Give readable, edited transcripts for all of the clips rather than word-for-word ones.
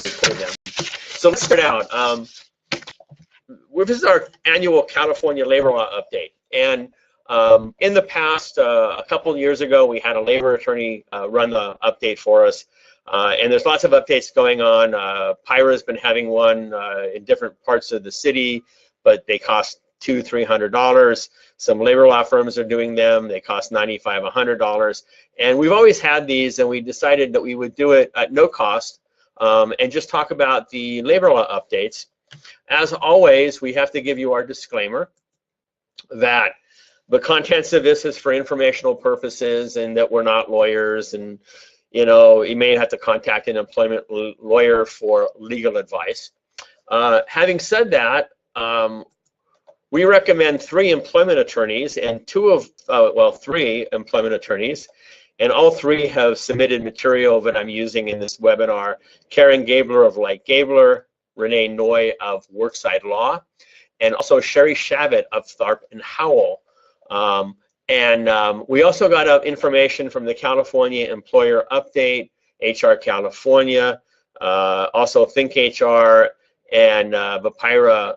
for them. So let's start out. This is our annual California labor law update. And in the past, a couple of years ago, we had a labor attorney run the update for us. And there's lots of updates going on. PIRA's been having one in different parts of the city, but they cost $200–300. Some labor law firms are doing them. They cost $95–100. And we've always had these, and we decided that we would do it at no cost and just talk about the labor law updates. As always, we have to give you our disclaimer that the contents of this is for informational purposes and that we're not lawyers, and you know, you may have to contact an employment lawyer for legal advice. Having said that, we recommend 3 employment attorneys and 3 employment attorneys, and all 3 have submitted material that I'm using in this webinar. Karen Gabler of Light Gabler, Renee Noy of Workside Law, and also Sherry Shavit of Tharp and Howell. We also got information from the California Employer Update, HR California, also Think HR, and the PIRA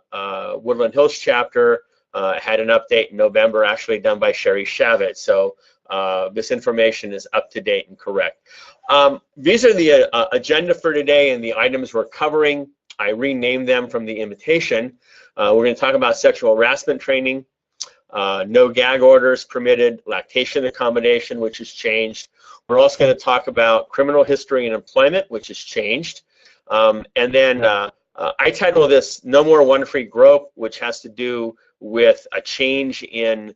Woodland Hills chapter had an update in November, actually done by Sherry Shavit. So this information is up to date and correct. These are the agenda for today and the items we're covering. I renamed them from the invitation. We're going to talk about sexual harassment training, no gag orders permitted, lactation accommodation, which has changed. We're also going to talk about criminal history and employment, which has changed. And then I title this No More One Free Grope, which has to do with a change in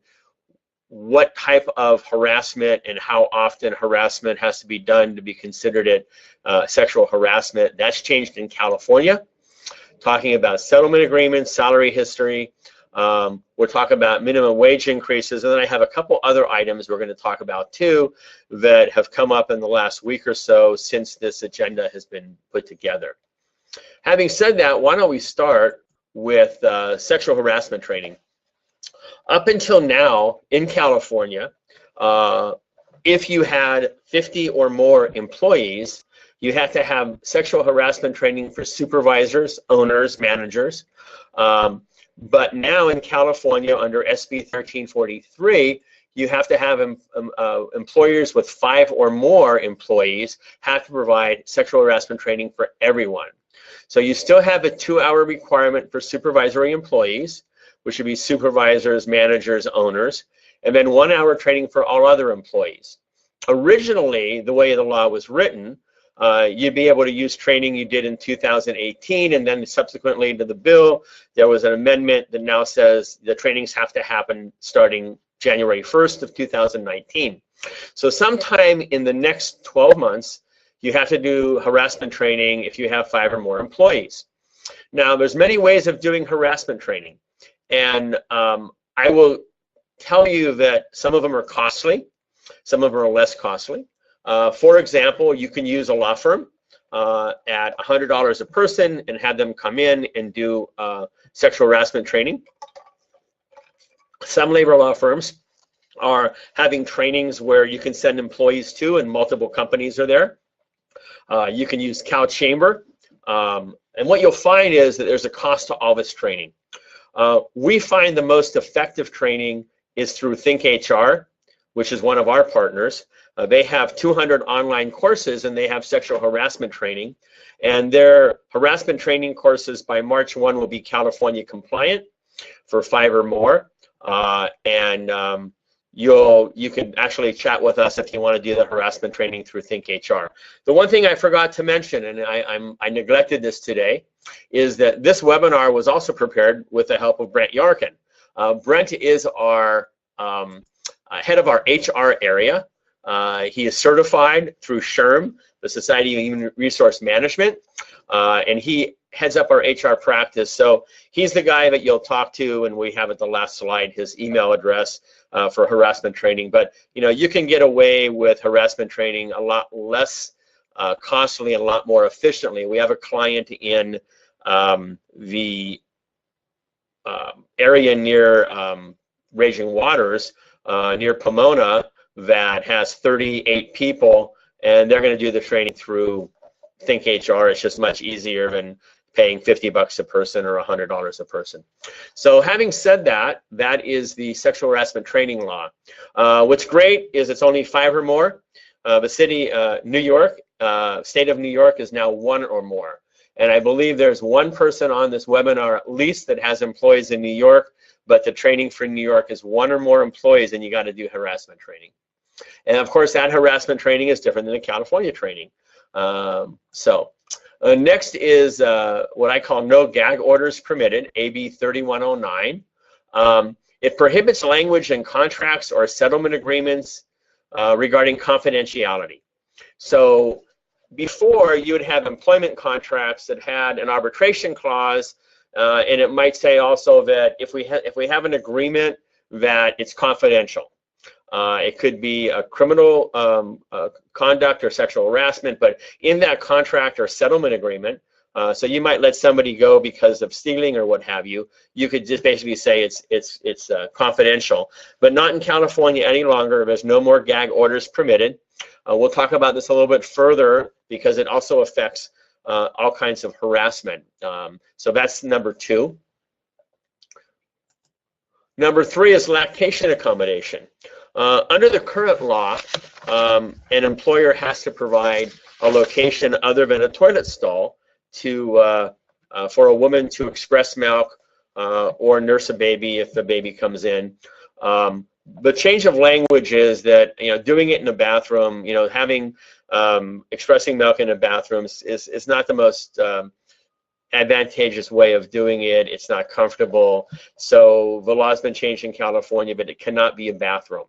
what type of harassment and how often harassment has to be done to be considered it sexual harassment. That's changed in California. Talking about settlement agreements, salary history. We're talking about minimum wage increases, and then I have a couple other items we're going to talk about too that have come up in the last week or so since this agenda has been put together. Having said that, why don't we start with sexual harassment training. Up until now in California, if you had 50 or more employees, you have to have sexual harassment training for supervisors, owners, managers. But now in California, under SB 1343, you have to have employers with 5 or more employees have to provide sexual harassment training for everyone. So you still have a 2-hour requirement for supervisory employees, which would be supervisors, managers, owners, and then 1-hour training for all other employees. Originally, the way the law was written, you'd be able to use training you did in 2018, and then subsequently to the bill, there was an amendment that now says the trainings have to happen starting January 1st of 2019. So sometime in the next 12 months, you have to do harassment training if you have 5 or more employees. Now, there's many ways of doing harassment training, and I will tell you that some of them are costly, some of them are less costly. For example, you can use a law firm at $100 a person and have them come in and do sexual harassment training. Some labor law firms are having trainings where you can send employees to and multiple companies are there. You can use Cal Chamber. And what you'll find is that there's a cost to all this training. We find the most effective training is through Think HR, which is one of our partners. They have 200 online courses, and they have sexual harassment training. And their harassment training courses by March 1 will be California compliant for 5 or more. You can actually chat with us if you want to do the harassment training through Think HR. The one thing I forgot to mention, and I neglected this today, is that this webinar was also prepared with the help of Brent Yarkin. Brent is our head of our HR area. He is certified through SHRM, the Society of Human Resource Management, and he heads up our HR practice. So he's the guy that you'll talk to, and we have at the last slide his email address for harassment training. But you know, you can get away with harassment training a lot less costly and a lot more efficiently. We have a client in the area near Raging Waters, near Pomona, that has 38 people, and they're going to do the training through Think HR. It's just much easier than paying 50 bucks a person or $100 a person. So having said that, that is the sexual harassment training law. What's great is it's only 5 or more. The city, New York, state of New York is now 1 or more. And I believe there's 1 person on this webinar at least that has employees in New York, but the training for New York is 1 or more employees, and you got to do harassment training. And of course, that harassment training is different than the California training. Next is what I call no gag orders permitted, AB 3109. It prohibits language in contracts or settlement agreements regarding confidentiality. So before, you would have employment contracts that had an arbitration clause, and it might say also that if we have an agreement that it's confidential. It could be a criminal conduct or sexual harassment, but in that contract or settlement agreement, so you might let somebody go because of stealing or what have you. You could just basically say it's confidential, but not in California any longer. There's no more gag orders permitted. We'll talk about this a little bit further because it also affects all kinds of harassment. So that's number 2. Number 3 is lactation accommodation. Under the current law, an employer has to provide a location other than a toilet stall to for a woman to express milk or nurse a baby if the baby comes in. The change of language is that, you know, doing it in a bathroom, you know, having expressing milk in a bathroom is not the most advantageous way of doing it. It's not comfortable. So the law's been changed in California, but it cannot be a bathroom.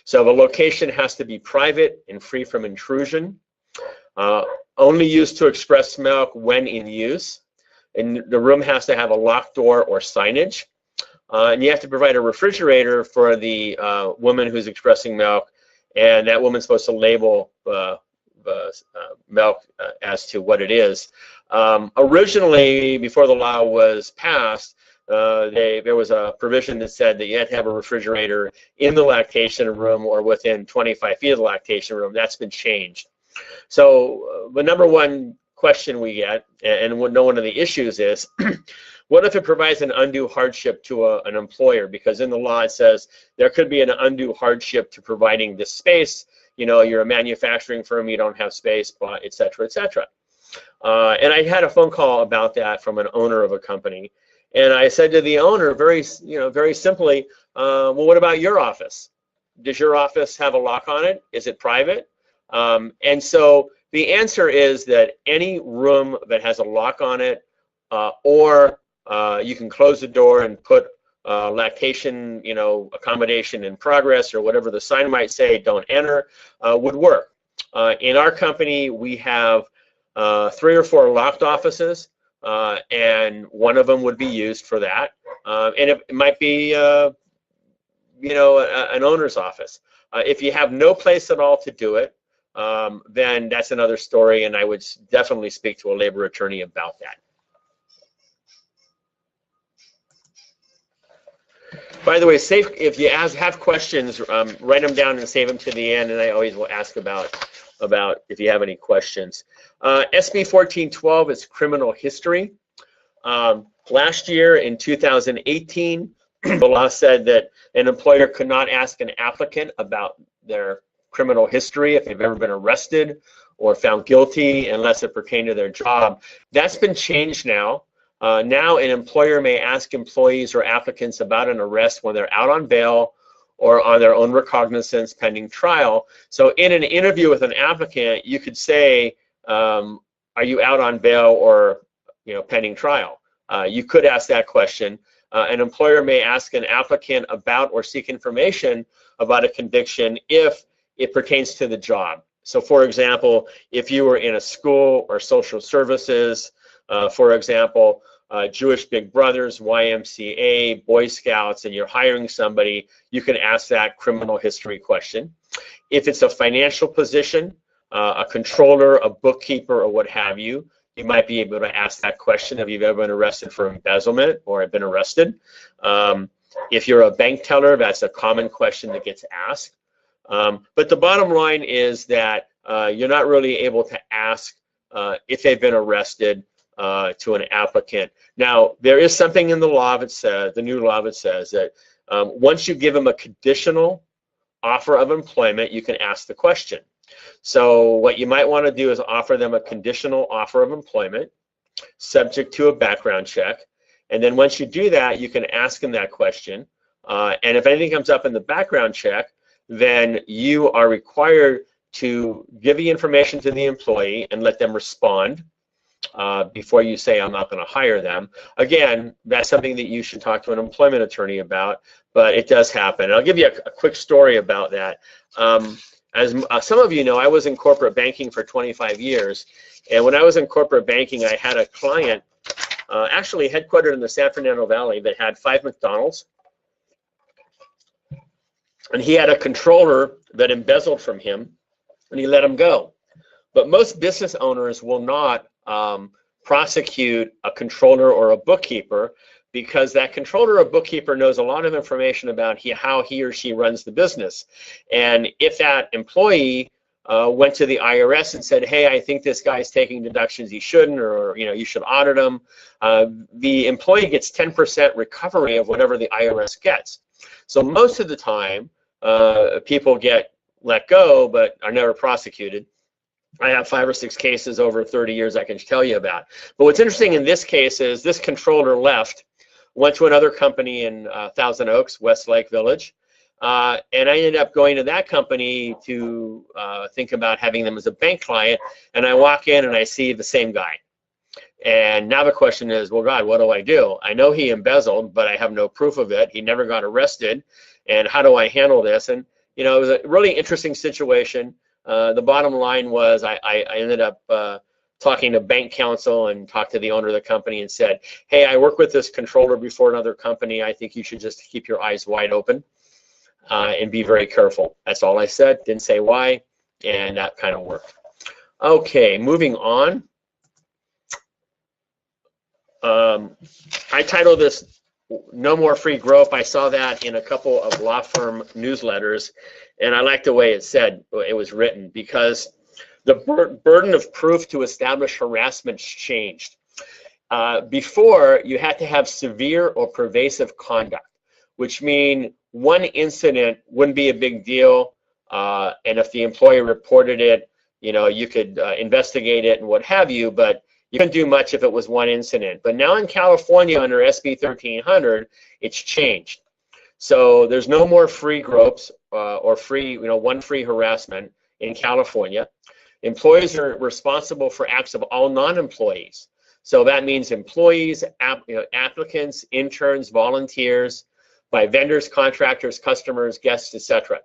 So the location has to be private and free from intrusion. Only used to express milk when in use. And the room has to have a locked door or signage. And you have to provide a refrigerator for the woman who's expressing milk, and that woman's supposed to label the milk as to what it is. Originally, before the law was passed, there was a provision that said that you had to have a refrigerator in the lactation room or within 25 feet of the lactation room. That's been changed. So the number one question we get, and one of the issues is, what if it provides an undue hardship to an employer? Because in the law it says there could be an undue hardship to providing this space. You know, you're a manufacturing firm, you don't have space, et cetera, et cetera. And I had a phone call about that from an owner of a company. And I said to the owner very simply, well, what about your office? Does your office have a lock on it? Is it private? And so the answer is that any room that has a lock on it, or you can close the door and put lactation, accommodation in progress, or whatever the sign might say, don't enter, would work. In our company, we have 3 or 4 locked offices, and one of them would be used for that. And it might be, an owner's office. If you have no place at all to do it, then that's another story, and I would definitely speak to a labor attorney about that. By the way, if you have questions, write them down and save them to the end, and I always will ask about if you have any questions. SB 1412 is criminal history. Last year in 2018, the law said that an employer could not ask an applicant about their criminal history if they've ever been arrested or found guilty unless it pertained to their job. That's been changed now. Now an employer may ask employees or applicants about an arrest when they're out on bail or on their own recognizance pending trial. So in an interview with an applicant, you could say, are you out on bail or pending trial? You could ask that question. An employer may ask an applicant about or seek information about a conviction if it pertains to the job. So for example, if you were in a school or social services, for example, Jewish Big Brothers, YMCA, Boy Scouts, and you're hiring somebody, you can ask that criminal history question. If it's a financial position, a controller, a bookkeeper, or what have you, you might be able to ask that question if you've ever been arrested for embezzlement or have been arrested. If you're a bank teller, that's a common question that gets asked. But the bottom line is that you're not really able to ask if they've been arrested to an applicant. Now, there is something in the law that says, the new law that says that once you give them a conditional offer of employment, you can ask the question. So what you might want to do is offer them a conditional offer of employment subject to a background check. And then once you do that, you can ask them that question. And if anything comes up in the background check, then you are required to give the information to the employee and let them respond before you say, I'm not going to hire them. Again, that's something that you should talk to an employment attorney about, but it does happen. And I'll give you a quick story about that. As some of you know, I was in corporate banking for 25 years. And when I was in corporate banking, I had a client actually headquartered in the San Fernando Valley that had 5 McDonald's. And he had a controller that embezzled from him, and he let him go. But most business owners will not prosecute a controller or a bookkeeper, because that controller or bookkeeper knows a lot of information about how he or she runs the business. And if that employee went to the IRS and said, hey, I think this guy's taking deductions he shouldn't, or you should audit him, the employee gets 10% recovery of whatever the IRS gets. So most of the time, people get let go but are never prosecuted. I have 5 or 6 cases over 30 years I can tell you about. But what's interesting in this case is this controller left, went to another company in Thousand Oaks, Westlake Village, and I ended up going to that company to think about having them as a bank client, and I walk in and I see the same guy. And now the question is, well, God, what do I do? I know he embezzled, but I have no proof of it. He never got arrested, and how do I handle this? And it was a really interesting situation. The bottom line was I ended up talking to bank counsel and talked to the owner of the company and said, hey, I work with this controller before another company. I think you should just keep your eyes wide open and be very careful. That's all I said. Didn't say why, and that kind of worked. Okay, moving on. I titled this No More Free Growth. I saw that in a couple of law firm newsletters, and I like the way it was written, because the burden of proof to establish harassment changed. Before, you had to have severe or pervasive conduct, which means one incident wouldn't be a big deal, and if the employer reported it, you could investigate it and what have you, but you couldn't do much if it was one incident. But now in California, under SB 1300, it's changed. So there's no more free gropes or free, one free harassment in California. Employees are responsible for acts of all non-employees. So that means employees, applicants, interns, volunteers, by vendors, contractors, customers, guests, etc.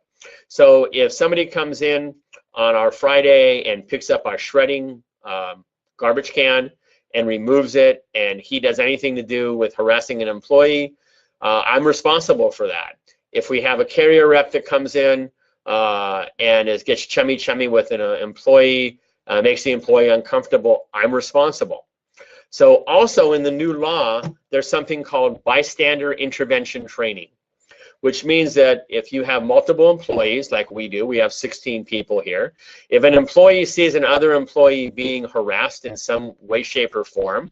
So if somebody comes in on our Friday and picks up our shredding garbage can and removes it, and he does anything to do with harassing an employee, I'm responsible for that. If we have a carrier rep that comes in and gets chummy with an employee, makes the employee uncomfortable, I'm responsible. So also in the new law, there's something called bystander intervention training, which means that if you have multiple employees, like we do, we have 16 people here, if an employee sees another employee being harassed in some way, shape, or form,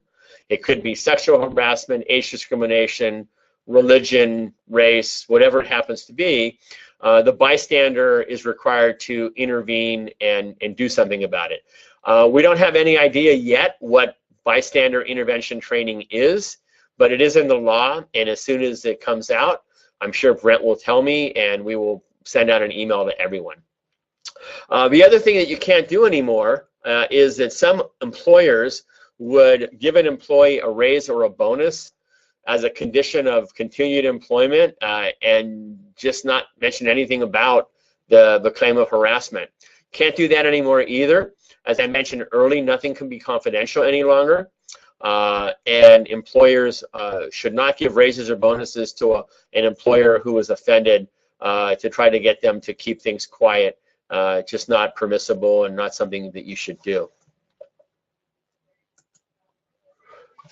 it could be sexual harassment, age discrimination, religion, race, whatever it happens to be, the bystander is required to intervene and do something about it. We don't have any idea yet what bystander intervention training is, but it is in the law, and as soon as it comes out, I'm sure Brent will tell me, and we will send out an email to everyone. The other thing that you can't do anymore is that some employers would give an employee a raise or a bonus as a condition of continued employment and just not mention anything about the claim of harassment. Can't do that anymore either. As I mentioned early, nothing can be confidential any longer. And employers should not give raises or bonuses to an employer who is offended to try to get them to keep things quiet. Just not permissible and not something that you should do.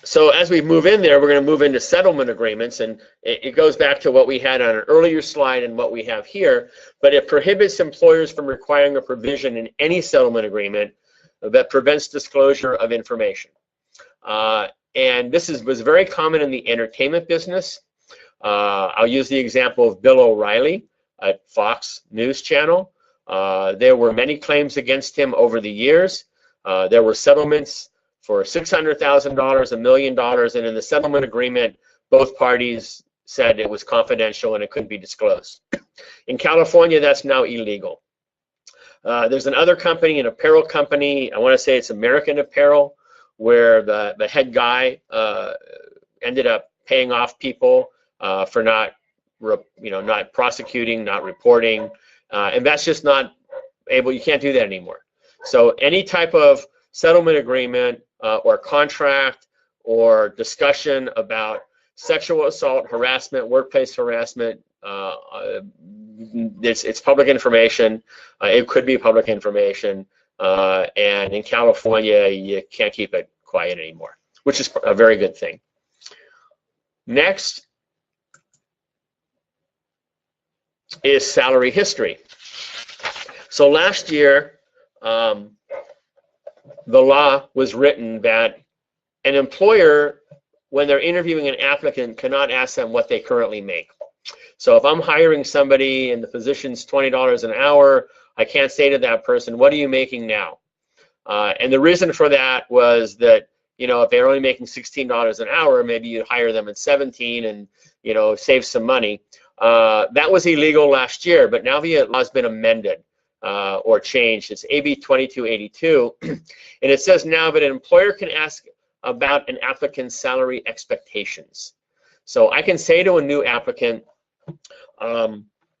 So as we move in there, we're going to move into settlement agreements, and it goes back to what we had on an earlier slide and what we have here, but it prohibits employers from requiring a provision in any settlement agreement that prevents disclosure of information. And this was very common in the entertainment business. I'll use the example of Bill O'Reilly at Fox News Channel. There were many claims against him over the years. There were settlements for $600,000, $1 million, and in the settlement agreement, both parties said it was confidential and it couldn't be disclosed. In California, that's now illegal. There's another company, an apparel company, I want to say it's American Apparel, where the head guy ended up paying off people for not prosecuting, not reporting, and that's just not able. You can't do that anymore. So any type of settlement agreement or contract or discussion about sexual assault, harassment, workplace harassment, it's public information. It could be public information, and in California, you can't keep it quiet anymore, which is a very good thing. Next is salary history. So last year, the law was written that an employer, when they're interviewing an applicant, cannot ask them what they currently make. So if I'm hiring somebody and the position's $20 an hour, I can't say to that person, what are you making now? And the reason for that was that, if they're only making $16 an hour, maybe you hire them at $17 and, save some money. That was illegal last year, but now the law has been amended or changed. It's AB 2282, and it says now that an employer can ask about an applicant's salary expectations. So I can say to a new applicant,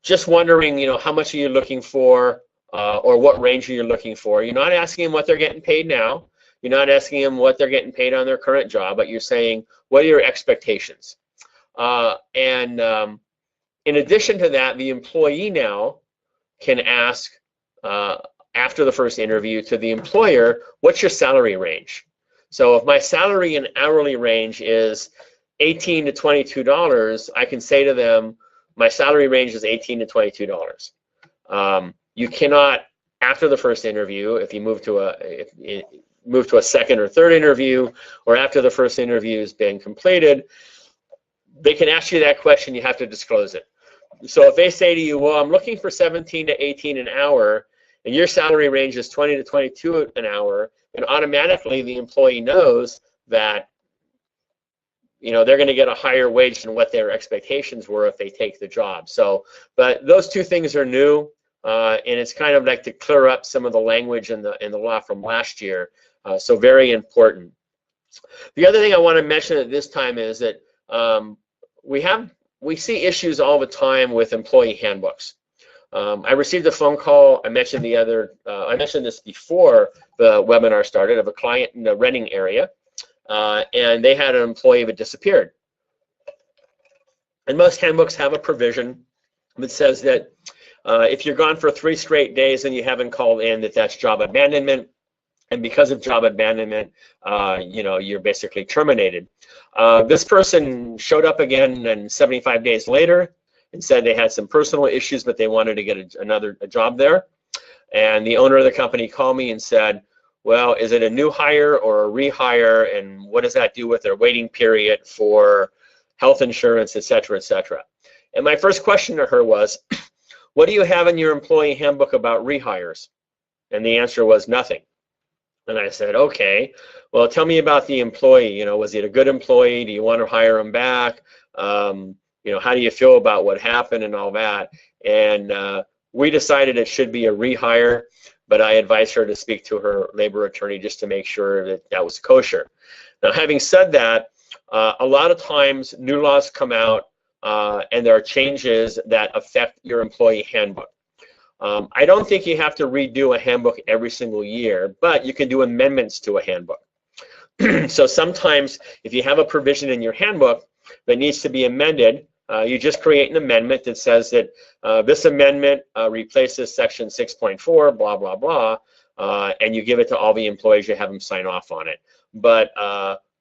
just wondering, how much are you looking for, or what range are you looking for? You're not asking them what they're getting paid now. You're not asking them what they're getting paid on their current job, but you're saying, what are your expectations? In addition to that, the employee now can ask, after the first interview, to the employer, what's your salary range? So if my salary and hourly range is $18 to $22, I can say to them, my salary range is $18 to $22. You cannot, after the first interview, if you move to a second or third interview, or after the first interview has been completed, they can ask you that question. You have to disclose it. So if they say to you, well, I'm looking for 17 to 18 an hour, and your salary range is 20 to 22 an hour, and automatically the employee knows that they're going to get a higher wage than what their expectations were if they take the job. So, but those two things are new, and it's kind of like to clear up some of the language in the law from last year. So very important. The other thing I want to mention at this time is that we see issues all the time with employee handbooks. I received a phone call. I mentioned this before the webinar started, of a client in the Reading area, and they had an employee that disappeared. And most handbooks have a provision that says that if you're gone for 3 straight days and you haven't called in, that's job abandonment. And because of job abandonment, you're basically terminated. This person showed up again and 75 days later and said they had some personal issues, but they wanted to get a job there. And the owner of the company called me and said, well, is it a new hire or a rehire, and what does that do with their waiting period for health insurance, et cetera, et cetera? And my first question to her was, what do you have in your employee handbook about rehires? And the answer was nothing. And I said, okay, well, tell me about the employee. Was he a good employee? Do you want to hire him back? How do you feel about what happened and all that? And we decided it should be a rehire, but I advised her to speak to her labor attorney just to make sure that that was kosher. Now, having said that, a lot of times new laws come out and there are changes that affect your employee handbook. I don't think you have to redo a handbook every single year, but you can do amendments to a handbook. So sometimes if you have a provision in your handbook that needs to be amended, you just create an amendment that says that this amendment replaces section 6.4, blah, blah, blah, and you give it to all the employees. You have them sign off on it. But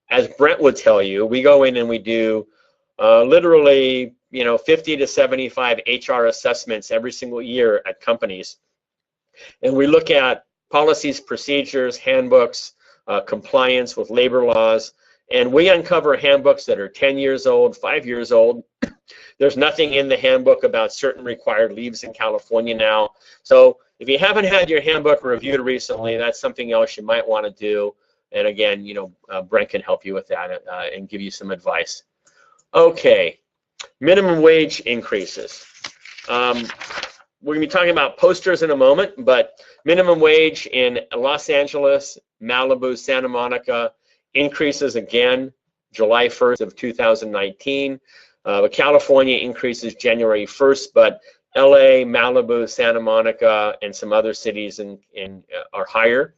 as Brent would tell you, we go in and we do literally 50 to 75 HR assessments every single year at companies. And we look at policies, procedures, handbooks, compliance with labor laws. And we uncover handbooks that are 10 years old, 5 years old. There's nothing in the handbook about certain required leaves in California now. So if you haven't had your handbook reviewed recently, that's something else you might want to do. And again, you know, Brent can help you with that and give you some advice. Okay, minimum wage increases. We're going to be talking about posters in a moment, but minimum wage in Los Angeles, Malibu, Santa Monica increases again July 1st of 2019. California increases January 1st, but LA, Malibu, Santa Monica, and some other cities are higher.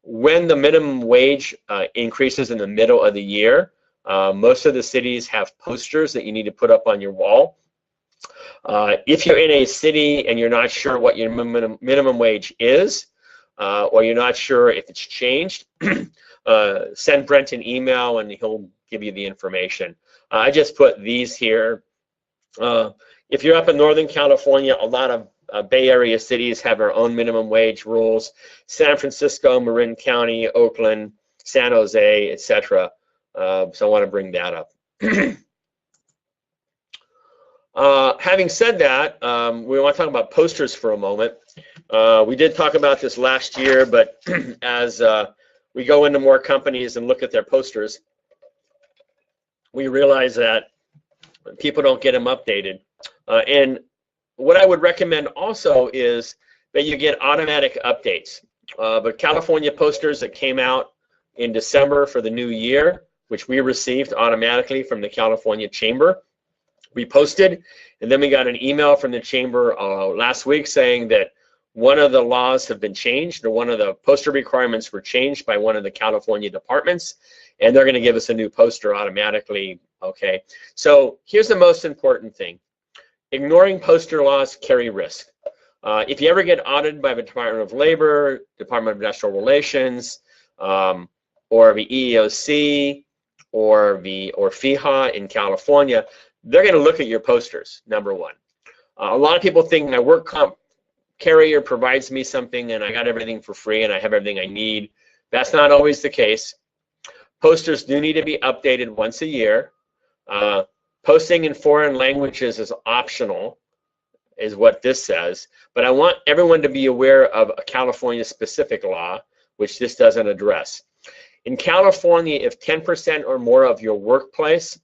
When the minimum wage increases in the middle of the year, most of the cities have posters that you need to put up on your wall. If you're in a city and you're not sure what your minimum wage is, or you're not sure if it's changed, send Brent an email and he'll give you the information. I just put these here. If you're up in Northern California, a lot of Bay Area cities have their own minimum wage rules. San Francisco, Marin County, Oakland, San Jose, etc. So I want to bring that up. Having said that, we want to talk about posters for a moment. We did talk about this last year, but as we go into more companies and look at their posters, we realize that people don't get them updated. And what I would recommend also is that you get automatic updates. But California posters that came out in December for the new year, which we received automatically from the California Chamber, we posted, and then we got an email from the Chamber last week saying that one of the laws have been changed, or one of the poster requirements were changed by one of the California departments, and they're going to give us a new poster automatically. Okay, so here's the most important thing. Ignoring poster laws carry risk. If you ever get audited by the Department of Labor, Department of Industrial Relations, or the EEOC, or FIHA in California, they're going to look at your posters, number one. A lot of people think my work comp carrier provides me something and I got everything for free and I have everything I need. That's not always the case. Posters do need to be updated once a year. Posting in foreign languages is optional, is what this says, but I want everyone to be aware of a California-specific law, which this doesn't address. In California, if 10% or more of your workforce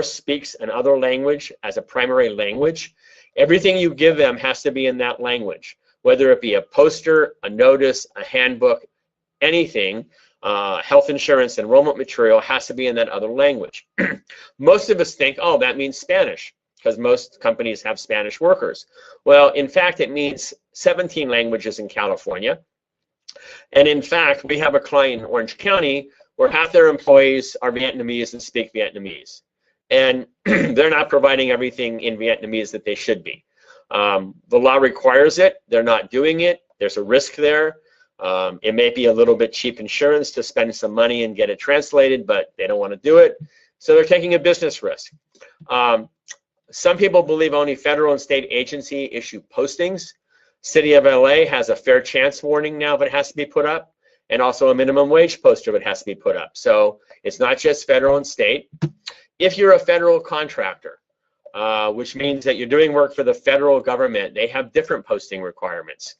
speaks another language as a primary language, everything you give them has to be in that language, whether it be a poster, a notice, a handbook, anything. Health insurance enrollment material has to be in that other language. Most of us think, oh, that means Spanish, because most companies have Spanish workers. Well, in fact, it means 17 languages in California. And in fact, we have a client in Orange County where half their employees are Vietnamese and speak Vietnamese. And they're not providing everything in Vietnamese that they should be. The law requires it. They're not doing it. There's a risk there. It may be a little bit cheap insurance to spend some money and get it translated, but they don't want to do it. So they're taking a business risk. Some people believe only federal and state agency issue postings. City of LA has a fair chance warning now that has to be put up, and also a minimum wage poster that has to be put up. So it's not just federal and state. If you're a federal contractor, which means that you're doing work for the federal government, they have different posting requirements.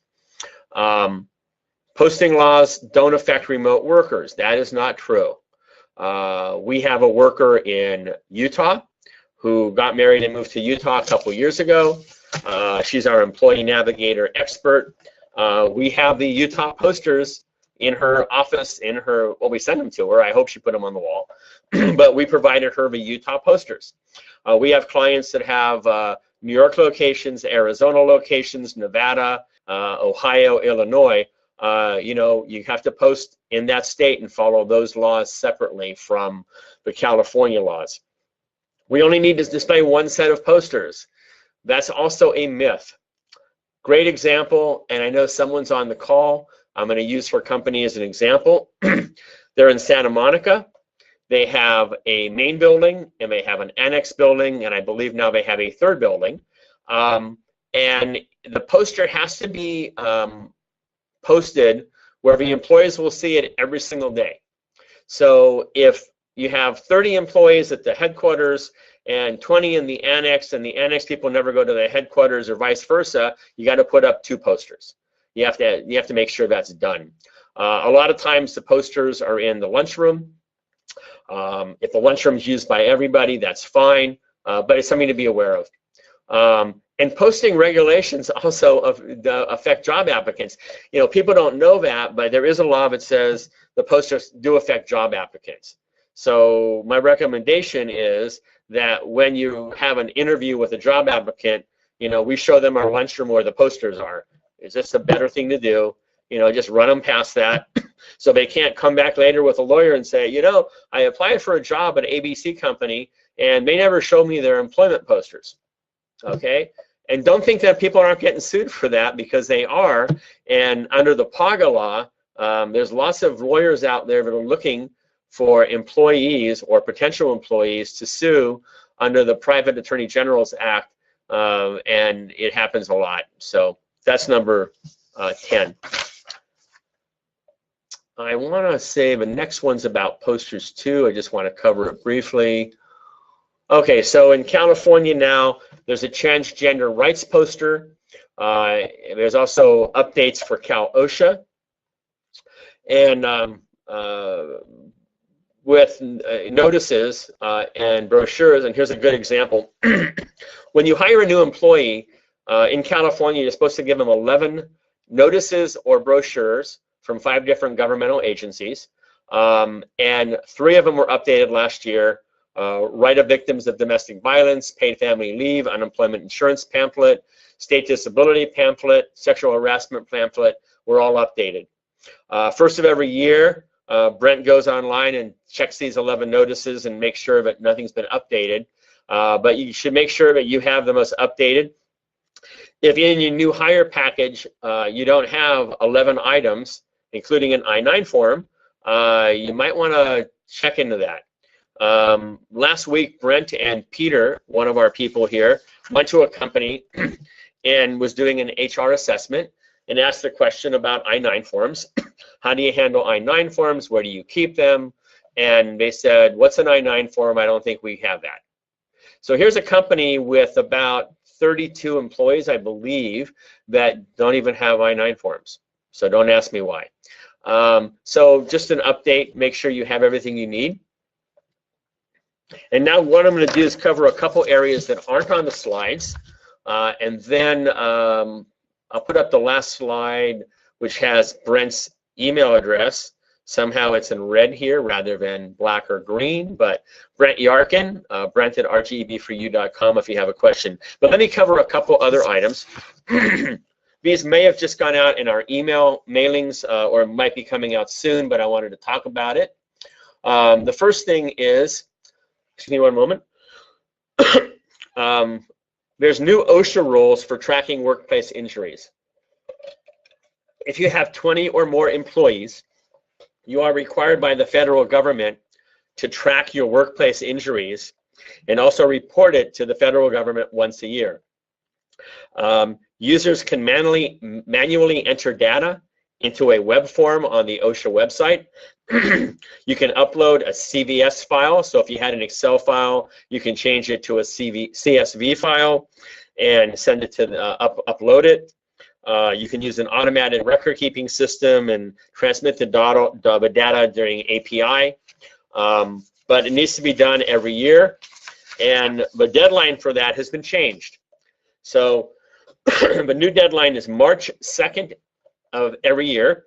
Posting laws don't affect remote workers. That is not true. We have a worker in Utah who got married and moved to Utah a couple years ago. She's our employee navigator expert. We have the Utah posters in her office, well, we sent them to her. I hope she put them on the wall. But we provided her the Utah posters. We have clients that have New York locations, Arizona locations, Nevada, Ohio, Illinois. You know, you have to post in that state and follow those laws separately from the California laws. We only need to display one set of posters. That's also a myth. Great example, and I know someone's on the call. I'm going to use her company as an example. They're in Santa Monica. They have a main building, and they have an annex building, and I believe now they have a third building. And the poster has to be posted where the employees will see it every single day. So if you have 30 employees at the headquarters and 20 in the annex, and the annex people never go to the headquarters or vice versa, you got to put up 2 posters. You have to make sure that's done. A lot of times the posters are in the lunchroom. If the lunchroom is used by everybody, that's fine, but it's something to be aware of. And posting regulations also affect job applicants. You know, people don't know that, but there is a law that says the posters do affect job applicants. So my recommendation is that when you have an interview with a job applicant, you know, we show them our lunchroom where the posters are. Is this a better thing to do? You know, just run them past that so they can't come back later with a lawyer and say, you know, I applied for a job at ABC company and they never showed me their employment posters. Okay? And don't think that people aren't getting sued for that, because they are. And under the PAGA law, there's lots of lawyers out there that are looking for employees or potential employees to sue under the Private Attorney General's Act, and it happens a lot. So that's number 10. I want to say the next one's about posters too. I just want to cover it briefly. Okay, so in California now, there's a transgender rights poster. There's also updates for Cal OSHA. And with notices and brochures, and here's a good example. When you hire a new employee in California, you're supposed to give them 11 notices or brochures from 5 different governmental agencies, and 3 of them were updated last year. Right of victims of domestic violence, paid family leave, unemployment insurance pamphlet, state disability pamphlet, sexual harassment pamphlet were all updated. First of every year, Brent goes online and checks these 11 notices and makes sure that nothing's been updated. But you should make sure that you have the most updated. If in your new hire package you don't have 11 items, including an I-9 form, you might want to check into that. Last week, Brent and Peter, one of our people here, went to a company and was doing an HR assessment and asked the question about I-9 forms. How do you handle I-9 forms? Where do you keep them? And they said, what's an I-9 form? I don't think we have that. So here's a company with about 32 employees, I believe, that don't even have I-9 forms. So don't ask me why. So just an update, make sure you have everything you need. And now what I'm going to do is cover a couple areas that aren't on the slides, and then I'll put up the last slide, which has Brent's email address. Somehow it's in red here rather than black or green, but Brent Yarkin, Brent at rgebforyou.com if you have a question. But let me cover a couple other items. These may have just gone out in our email mailings or might be coming out soon, but I wanted to talk about it. The first thing is, excuse me one moment. There's new OSHA rules for tracking workplace injuries. If you have 20 or more employees, you are required by the federal government to track your workplace injuries and also report it to the federal government once a year. Users can manually enter data into a web form on the OSHA website. You can upload a CVS file. So if you had an Excel file, you can change it to a CSV file and send it to upload it. You can use an automated record keeping system and transmit the data during API. But it needs to be done every year. And the deadline for that has been changed. So the new deadline is March 2nd of every year.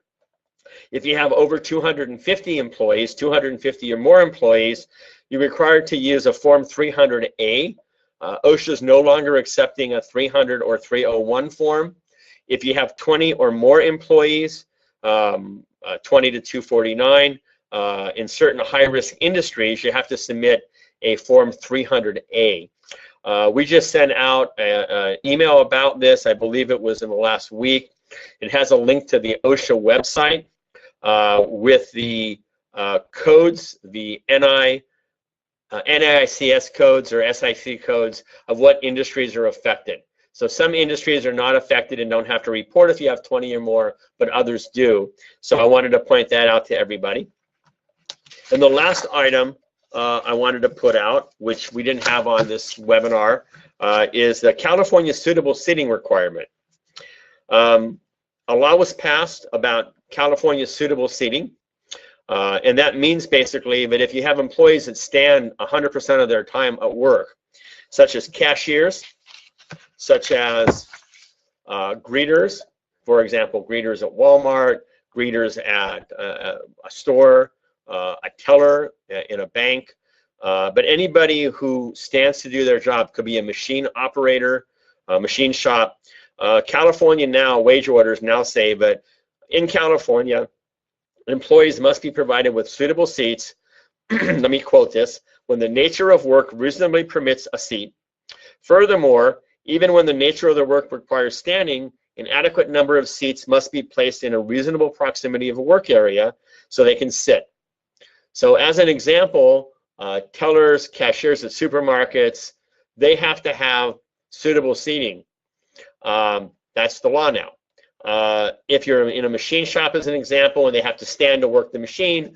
If you have over 250 employees, 250 or more employees, you're required to use a Form 300A. OSHA is no longer accepting a 300 or 301 form. If you have 20 or more employees, 20 to 249, in certain high-risk industries, you have to submit a Form 300A. We just sent out an email about this. I believe it was in the last week. It has a link to the OSHA website with the codes, the NAICS codes or SIC codes of what industries are affected. So some industries are not affected and don't have to report if you have 20 or more, but others do. So I wanted to point that out to everybody. And the last item I wanted to put out, which we didn't have on this webinar, is the California suitable seating requirement. A law was passed about California suitable seating, and that means basically that if you have employees that stand 100% of their time at work, such as cashiers, such as greeters, for example, greeters at Walmart, greeters at a store, a teller in a bank, but anybody who stands to do their job, could be a machine operator, a machine shop. California now, wage orders now say that in California, employees must be provided with suitable seats, let me quote this, when the nature of work reasonably permits a seat. Furthermore, even when the nature of the work requires standing, an adequate number of seats must be placed in a reasonable proximity of a work area so they can sit. So as an example, tellers, cashiers at supermarkets, they have to have suitable seating. That's the law now. If you're in a machine shop, as an example, and they have to stand to work the machine,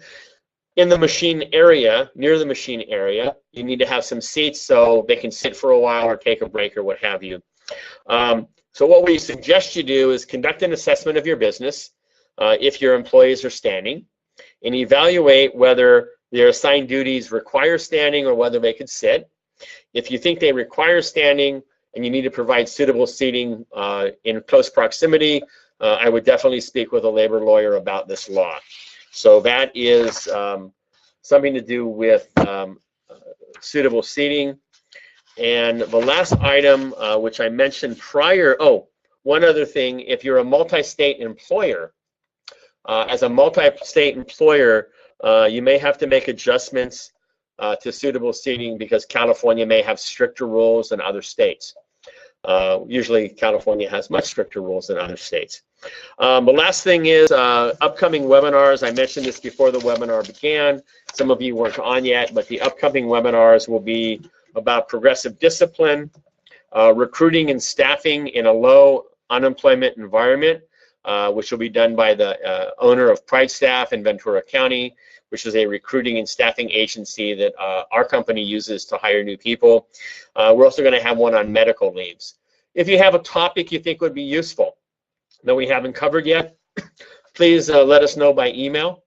in the machine area, near the machine area, you need to have some seats so they can sit for a while or take a break or what have you. So what we suggest you do is conduct an assessment of your business if your employees are standing, and evaluate whether their assigned duties require standing or whether they could sit. If you think they require standing and you need to provide suitable seating in close proximity, I would definitely speak with a labor lawyer about this law. So that is something to do with suitable seating. And the last item, which I mentioned prior, one other thing, if you're a multi-state employer, as a multi-state employer, you may have to make adjustments to suitable seating because California may have stricter rules than other states. Usually California has much stricter rules than other states. The last thing is upcoming webinars. I mentioned this before the webinar began. Some of you weren't on yet, but the upcoming webinars will be about progressive discipline, recruiting and staffing in a low unemployment environment, which will be done by the owner of Pride Staff in Ventura County, which is a recruiting and staffing agency that our company uses to hire new people. We're also going to have one on medical leaves. If you have a topic you think would be useful that we haven't covered yet, please let us know by email.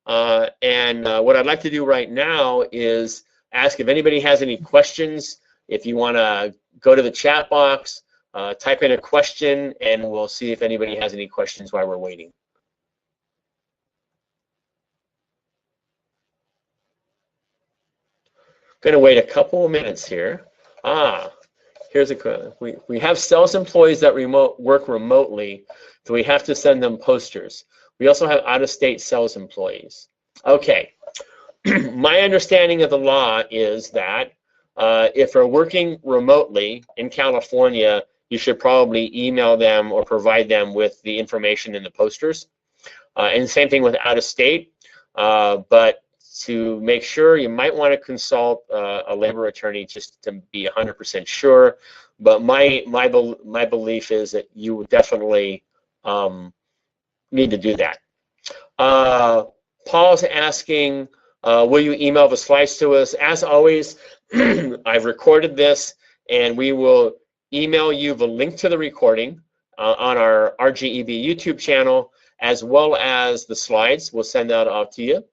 And what I'd like to do right now is ask if anybody has any questions. If you want to go to the chat box, type in a question, and we'll see if anybody has any questions while we're waiting. Going to wait a couple of minutes here. Here's a we have sales employees that work remotely, so we have to send them posters. We also have out-of-state sales employees. Okay, my understanding of the law is that if they're working remotely in California, you should probably email them or provide them with the information in the posters. And same thing with out-of-state, but to make sure, you might want to consult a labor attorney just to be 100% sure. But my belief is that you would definitely need to do that. Paul's asking, will you email the slides to us? As always, I've recorded this, and we will email you the link to the recording on our RGEB YouTube channel, as well as the slides. We'll send that out to you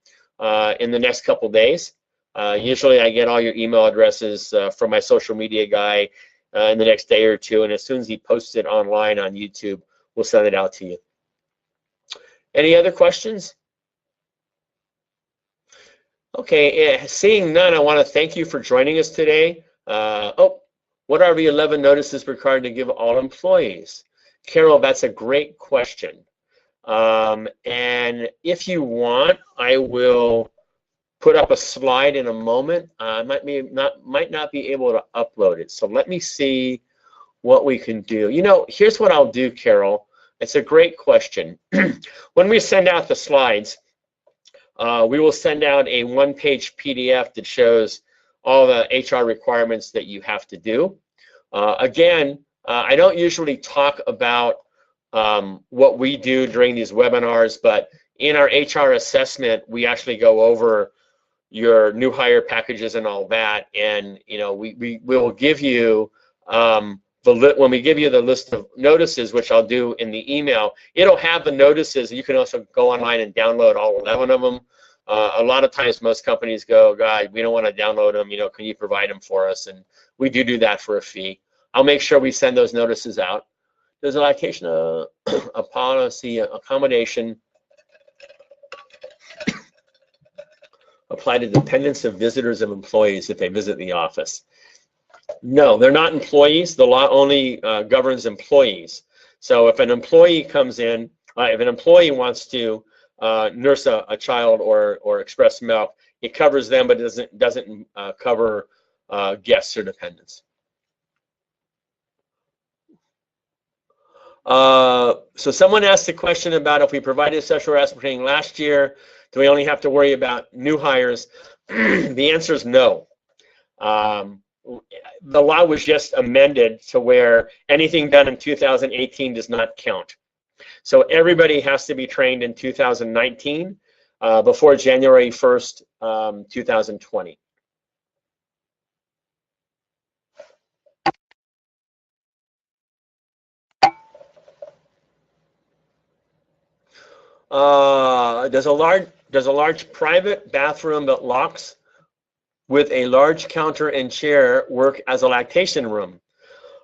in the next couple days. Usually I get all your email addresses from my social media guy in the next day or two, and as soon as he posts it online on YouTube, we'll send it out to you. Any other questions? Okay, seeing none, I want to thank you for joining us today. What are the 11 notices required to give all employees? Carol, that's a great question. And if you want, I will put up a slide in a moment. I might not be able to upload it. So let me see what we can do. You know, here's what I'll do, Carol. It's a great question. When we send out the slides, we will send out a one-page PDF that shows all the HR requirements that you have to do. Again, I don't usually talk about what we do during these webinars, but in our HR assessment, we actually go over your new hire packages and all that, and you know, we will give you when we give you the list of notices, which I'll do in the email, it'll have the notices. You can also go online and download all 11 of them. A lot of times most companies go, God, we don't want to download them, you know, can you provide them for us? And we do that for a fee. I'll make sure we send those notices out. There's a lactation, a policy, accommodation apply to dependents of visitors of employees if they visit the office. No, they're not employees. The law only governs employees. So if an employee comes in, if an employee wants to nurse a child or express milk, it covers them, but it doesn't cover guests or dependents. So someone asked a question about if we provided sexual harassment training last year, do we only have to worry about new hires? The answer is no. The law was just amended to where anything done in 2018 does not count. So everybody has to be trained in 2019 before January 1st, 2020. Does a large private bathroom that locks with a large counter and chair work as a lactation room?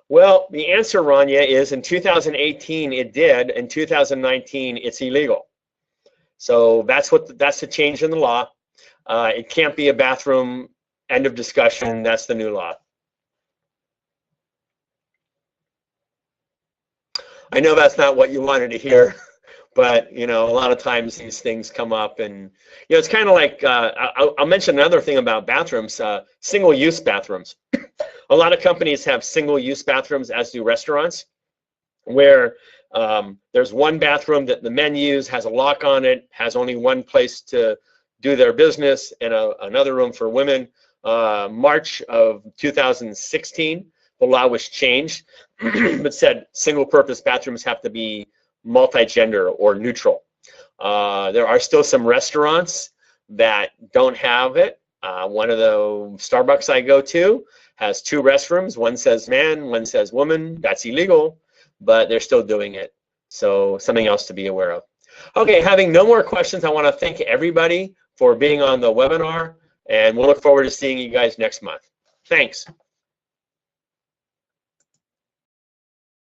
Well, the answer, Rania, is in 2018 it did. In 2019 it's illegal. So that's the change in the law. It can't be a bathroom. End of discussion. That's the new law. I know that's not what you wanted to hear. But, you know, a lot of times these things come up, and, you know, it's kind of like, I'll mention another thing about bathrooms, single-use bathrooms. A lot of companies have single-use bathrooms, as do restaurants, where there's one bathroom that the men use, has a lock on it, has only one place to do their business, and another room for women. March of 2016, the law was changed, but said single-purpose bathrooms have to be multi-gender or neutral. There are still some restaurants that don't have it. One of the Starbucks I go to has 2 restrooms. One says man, one says woman. That's illegal, but they're still doing it. So something else to be aware of. Okay, having no more questions, I want to thank everybody for being on the webinar, and we'll look forward to seeing you guys next month. Thanks.